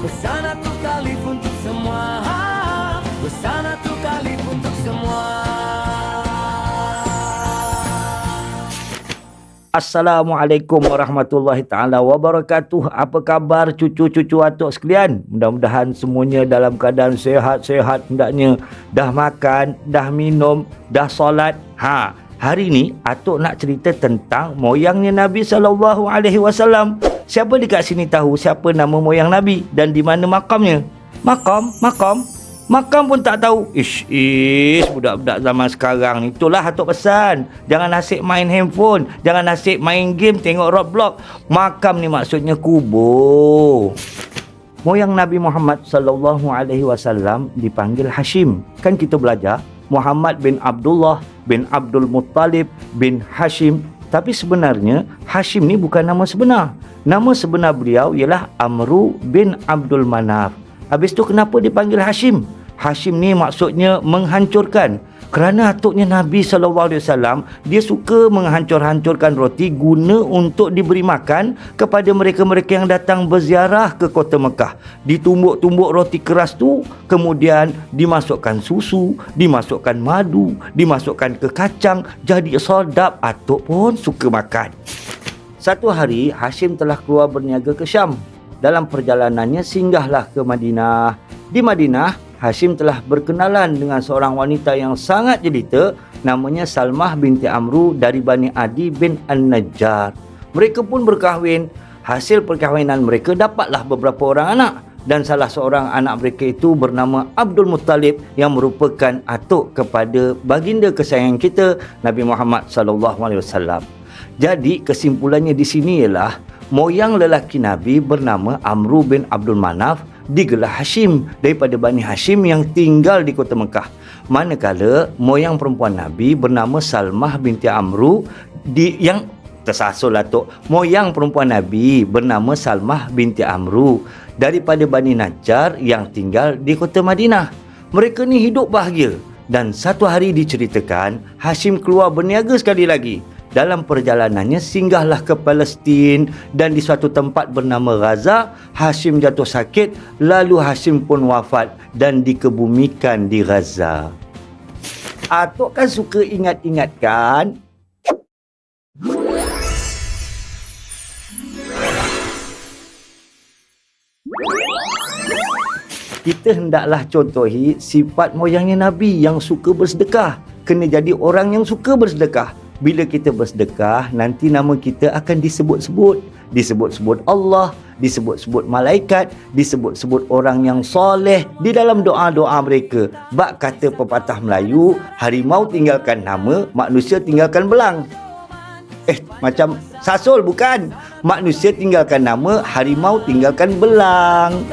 Bersatu kali untuk semua, bersatu kali untuk semua. Assalamualaikum warahmatullahi ta'ala wabarakatuh. Apa khabar cucu-cucu atuk sekalian? Mudah-mudahan semuanya dalam keadaan sehat-sehat. Hendaknya dah makan, dah minum, dah solat. Hari ni atuk nak cerita tentang moyangnya Nabi SAW. Siapa dekat sini tahu siapa nama moyang Nabi dan di mana makamnya? Makam pun tak tahu. Budak-budak zaman sekarang ni. Itulah atuk pesan. Jangan asyik main handphone, jangan asyik main game, tengok Roblox. Makam ni maksudnya kubur. Moyang Nabi Muhammad SAW dipanggil Hashim. Kan kita belajar Muhammad bin Abdullah bin Abdul Muttalib bin Hashim. Tapi sebenarnya Hashim ni bukan nama sebenar. Nama sebenar beliau ialah Amru bin Abdul Manaf. Habis tu kenapa dipanggil Hashim? Hashim ni maksudnya menghancurkan. Kerana atuknya Nabi SAW, dia suka menghancur-hancurkan roti guna untuk diberi makan kepada mereka-mereka yang datang berziarah ke kota Mekah. Ditumbuk-tumbuk roti keras tu, kemudian dimasukkan susu, dimasukkan madu, dimasukkan ke kacang, jadi sedap. Atuk pun suka makan. Satu hari, Hashim telah keluar berniaga ke Syam. Dalam perjalanannya singgahlah ke Madinah. Di Madinah, Hashim telah berkenalan dengan seorang wanita yang sangat jelita, namanya Salmah binti Amru dari Bani Adi bin An-Najjar. Mereka pun berkahwin. Hasil perkahwinan mereka dapatlah beberapa orang anak, dan salah seorang anak mereka itu bernama Abdul Muttalib yang merupakan atuk kepada baginda kesayangan kita Nabi Muhammad SAW. Jadi kesimpulannya di sini ialah moyang lelaki Nabi bernama Amru bin Abdul Manaf digelar Hashim daripada Bani Hashim yang tinggal di kota Mekah. Manakala moyang perempuan Nabi bernama Salmah binti Amru yang tersasul lah tu. Moyang perempuan Nabi bernama Salmah binti Amru daripada Bani Najjar yang tinggal di kota Madinah. Mereka ni hidup bahagia, dan satu hari diceritakan Hashim keluar berniaga sekali lagi. Dalam perjalanannya singgahlah ke Palestin, dan di suatu tempat bernama Gaza, Hashim jatuh sakit, lalu Hashim pun wafat dan dikebumikan di Gaza. Atuk kan suka ingat-ingat kan? Kita hendaklah contohi sifat moyangnya Nabi yang suka bersedekah. Kena jadi orang yang suka bersedekah. Bila kita bersedekah, nanti nama kita akan disebut-sebut. Disebut-sebut Allah, disebut-sebut malaikat, disebut-sebut orang yang soleh di dalam doa-doa mereka. Bak kata pepatah Melayu, harimau tinggalkan nama, manusia tinggalkan belang. Macam sasul bukan? Manusia tinggalkan nama, harimau tinggalkan belang.